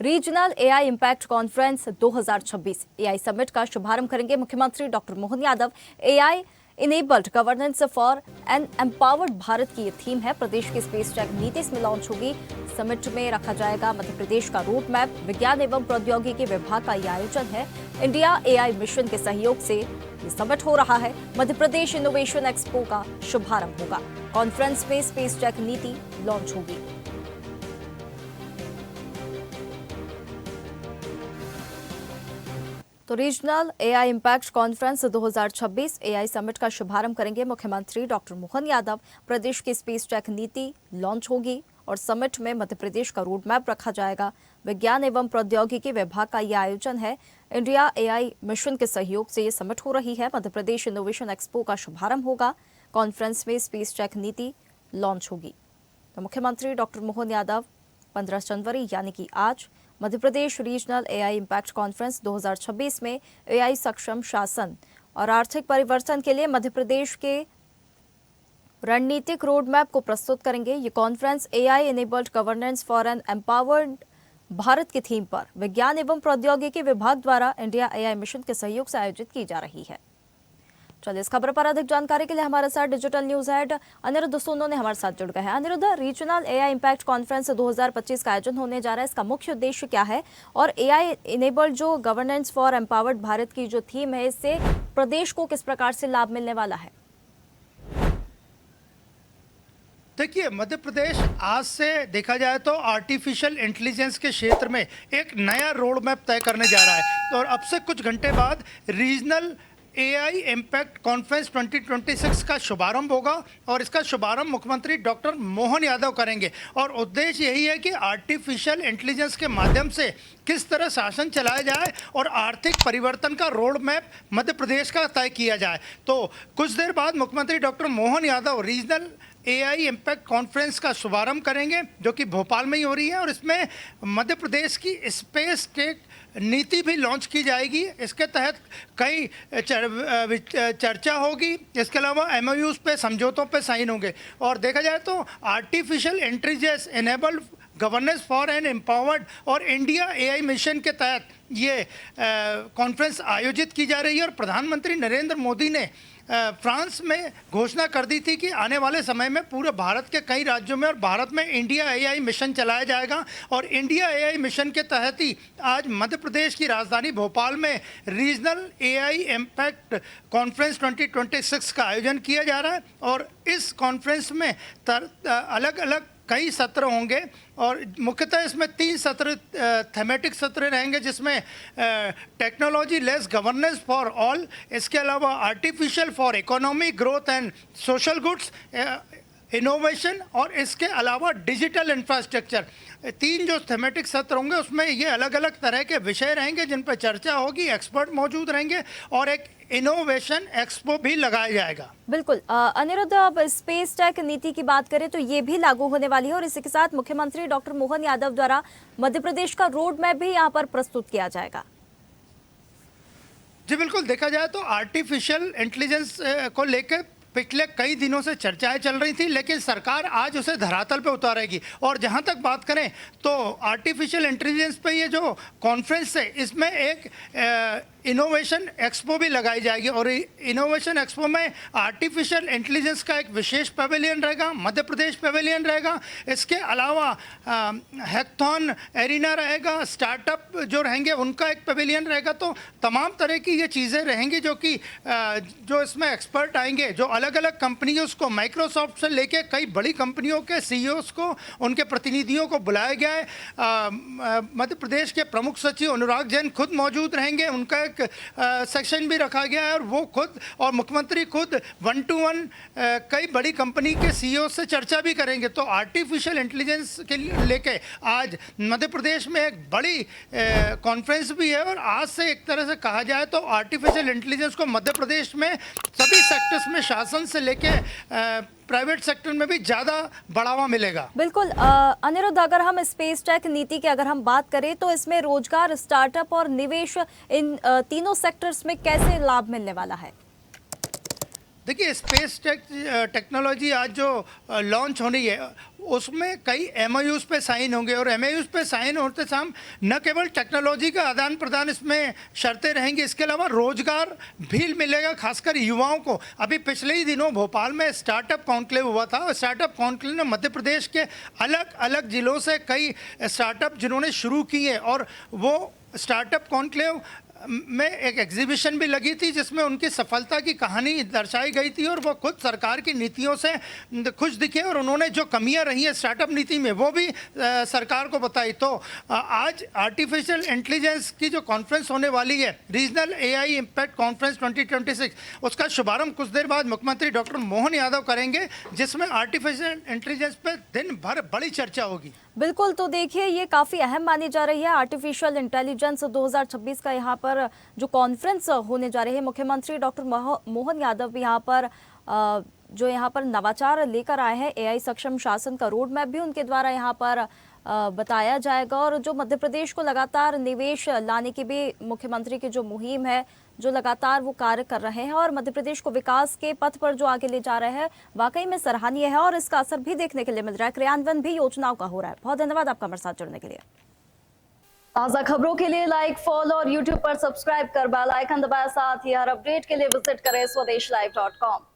Regional AI impact conference 2026 AI summit का शुभारंभ करेंगे मुख्यमंत्री doctor Mohan Yadav. AI enabled governance for an empowered Bharat की ये थीम है। प्रदेश की स्पेस टेक नीति इसमें लॉन्च होगी। समिट में रखा जाएगा मध्य प्रदेश का रोड मैप। विज्ञान एवं प्रौद्योगिकी विभाग का ये आयोजन है। इंडिया एआई मिशन के सहयोग से ये समिट हो रहा है। मध्य प्रदेश इनोवेशन एक्सपो का शुभारंभ होगा। कॉन्फ्रेंस में स्पेस टेक नीति लॉन्च होगी। तो regional AI impact conference 2026 AI summit का शुभारंभ करेंगे मुख्यमंत्री डॉक्टर मोहन यादव। प्रदेश की स्पेस टेक नीति लॉन्च होगी और समिट में मध्य प्रदेश का रोड मैप रखा जाएगा। विज्ञान एवं प्रौद्योगिकी विभाग का यह आयोजन है। इंडिया एआई मिशन के सहयोग से ये समिट हो रही है। मध्य प्रदेश इनोवेशन एक्सपो का शुभारंभ होगा। कॉन्फ्रेंस में स्पेस टेक नीति लॉन्च होगी। तो मुख्यमंत्री डॉक्टर मोहन यादव 15 जनवरी यानी कि आज Madhya Pradesh regional AI impact conference 2026 में एआई सक्षम शासन और आर्थिक परिवर्तन के लिए मध्य प्रदेश के रणनीतिक रोड मैप को प्रस्तुत करेंगे। ये conference AI enabled governance for an empowered Bharat की थीम पर विज्ञान एवं प्रौद्योगिकी विभाग द्वारा इंडिया एआई मिशन के सहयोग से आयोजित की जा रही है। चलिए इस खबर पर अधिक जानकारी के लिए हमारे साथ digital news head Aniruddh Sono ने हमारे साथ जुड़ गए हैं। Aniruddh, regional AI impact conference 2025 का आयोजन होने जा रहा है, इसका मुख्य उद्देश्य क्या है और एआई इनेबल्ड जो गवर्नेंस फॉर एम्पावर्ड भारत की जो थीम है, इससे प्रदेश को किस प्रकार से लाभ मिलने वाला है? देखिए, मध्य प्रदेश आज से देखा जाए तो आर्टिफिशियल इंटेलिजेंस के क्षेत्र में एक नया रोड मैप तय करने जा रहा है और अब से कुछ घंटे बाद रीजनल एआई इम्पैक्ट कॉन्फ्रेंस 2026 का शुभारंभ होगा और इसका शुभारंभ मुख्यमंत्री डॉक्टर मोहन यादव करेंगे। और उद्देश्य यही है कि आर्टिफिशियल इंटेलिजेंस के माध्यम से किस तरह शासन चलाया जाए और आर्थिक परिवर्तन का रोड मैप मध्य प्रदेश का तय किया जाए। तो कुछ देर बाद मुख्यमंत्री doctor Mohan Yadav regional AI impact conference का शुभारंभ करेंगे, जो कि भोपाल में ही हो रही है और इसमें मध्य प्रदेश की स्पेस टेक नीति भी लॉन्च की जाएगी। इसके तहत कई चर्चा होगी। इसके अलावा एमओयूज पे समझौतों पे साइन होंगे और देखा जाए तो artificial intelligence enabled governance for an empowered और इंडिया एआई मिशन के तहत ये कॉन्फ्रेंस आयोजित की जा रही है। और प्रधानमंत्री नरेंद्र मोदी ने फ्रांस में घोषणा कर दी थी कि आने वाले समय में पूरे भारत के कई राज्यों में और भारत में इंडिया एआई मिशन चलाया जाएगा और इंडिया एआई मिशन के तहत ही आज मध्य प्रदेश की राजधानी भोपाल में रीजनल एआई इम्पैक्ट कॉन्फ्रेंस 2026 का आयोजन किया जा रहा है। और इस कॉन्फ्रेंस में अलग अलग कई सत्र होंगे और मुख्यतः इसमें 3 सत्र थीमेटिक सत्र रहेंगे, जिसमें technology less governance for all, इसके अलावा artificial for economic growth and social goods, innovation और इसके अलावा डिजिटल इंफ्रास्ट्रक्चर। 3 जो थीमेटिक सत्र होंगे उसमें ये अलग अलग तरह के विषय रहेंगे जिन पर चर्चा होगी, एक्सपर्ट मौजूद रहेंगे और एक इनोवेशन एक्सपो भी लगाया जाएगा। बिल्कुल अनिरुद्ध, अब स्पेस टेक नीति की बात करें तो ये भी लागू होने वाली है और इसी के साथ मुख्यमंत्री डॉक्टर मोहन यादव द्वारा मध्य प्रदेश का रोड मैप भी यहाँ पर प्रस्तुत किया जाएगा। जी बिल्कुल, देखा जाए तो आर्टिफिशियल इंटेलिजेंस को लेकर पिछले कई दिनों से चर्चाएं चल रही थी, लेकिन सरकार आज उसे धरातल पे उतारेगी। और जहां तक बात करें तो आर्टिफिशियल इंटेलिजेंस पे ये जो कॉन्फ्रेंस है, इसमें एक इनोवेशन एक्सपो भी लगाई जाएगी और इनोवेशन एक्सपो में आर्टिफिशियल इंटेलिजेंस का एक विशेष पवेलियन रहेगा, मध्य प्रदेश पवेलियन रहेगा। इसके अलावा हैकथॉन एरिना रहेगा, स्टार्टअप जो रहेंगे उनका एक पवेलियन रहेगा। तो तमाम तरह की ये चीज़ें रहेंगी जो कि जो इसमें एक्सपर्ट आएंगे, जो अलग अलग कंपनियों को, माइक्रोसॉफ्ट से लेके कई बड़ी कंपनियों के सीईओज को, उनके प्रतिनिधियों को बुलाया गया है। मध्य प्रदेश के प्रमुख सचिव अनुराग जैन खुद मौजूद रहेंगे, उनका सेक्शन भी रखा गया है और वो खुद और मुख्यमंत्री खुद 1 to 1 कई बड़ी कंपनी के सीईओ से चर्चा भी करेंगे। तो आर्टिफिशियल इंटेलिजेंस के लेके आज मध्य प्रदेश में एक बड़ी कॉन्फ्रेंस भी है और आज से एक तरह से कहा जाए तो आर्टिफिशियल इंटेलिजेंस को मध्य प्रदेश में सभी सेक्टर्स में, शासन से लेके प्राइवेट सेक्टर में भी ज़्यादा बढ़ावा मिलेगा। बिल्कुल अनिरुद्ध, अगर हम स्पेस टेक नीति की अगर हम बात करें तो इसमें रोजगार, स्टार्टअप और निवेश, इन तीनों सेक्टर्स में कैसे लाभ मिलने वाला है? देखिए, स्पेस टेक्नोलॉजी आज जो लॉन्च होनी है उसमें कई एमओयूज पे साइन होंगे और एमओयूज पे साइन होते साम न केवल टेक्नोलॉजी का आदान प्रदान इसमें शर्तें रहेंगी, इसके अलावा रोजगार भी मिलेगा, खासकर युवाओं को। अभी पिछले ही दिनों भोपाल में स्टार्टअप कॉन्क्लेव हुआ था और स्टार्टअप कॉन्क्लेव ने मध्य प्रदेश के अलग अलग जिलों से कई स्टार्टअप जिन्होंने शुरू किए और वो स्टार्टअप कॉन्क्लेव में एक एग्जीबिशन भी लगी थी जिसमें उनकी सफलता की कहानी दर्शाई गई थी और वो खुद सरकार की नीतियों से खुश दिखे और उन्होंने जो कमियां रही हैं स्टार्टअप नीति में वो भी सरकार को बताई। तो आज आर्टिफिशियल इंटेलिजेंस की जो कॉन्फ्रेंस होने वाली है, रीजनल एआई इम्पैक्ट कॉन्फ्रेंस 2026, उसका शुभारंभ कुछ देर बाद मुख्यमंत्री डॉक्टर मोहन यादव करेंगे, जिसमें आर्टिफिशियल इंटेलिजेंस पर दिन भर बड़ी चर्चा होगी। बिल्कुल, तो देखिए ये काफ़ी अहम मानी जा रही है आर्टिफिशियल इंटेलिजेंस 2026 का यहाँ पर जो कॉन्फ्रेंस होने जा रही है। मुख्यमंत्री डॉक्टर मोहन यादव भी यहाँ पर जो यहाँ पर नवाचार लेकर आए हैं, एआई सक्षम शासन का रोड मैप भी उनके द्वारा यहाँ पर बताया जाएगा और जो मध्य प्रदेश को लगातार निवेश लाने की भी मुख्यमंत्री की जो मुहिम है, जो लगातार वो कार्य कर रहे हैं और मध्य प्रदेश को विकास के पथ पर जो आगे ले जा रहे हैं, वाकई में सराहनीय है और इसका असर भी देखने के लिए मिल रहा है। क्रियान्वयन भी योजनाओं का हो रहा है। बहुत धन्यवाद आपका हमारे साथ जुड़ने के लिए। ताज़ा खबरों के लिए लाइक, फॉलो और यूट्यूब पर सब्सक्राइब कर बेल आइकन दबाएं। साथ ही हर अपडेट के लिए विजिट करें स्वदेशलाइव.com।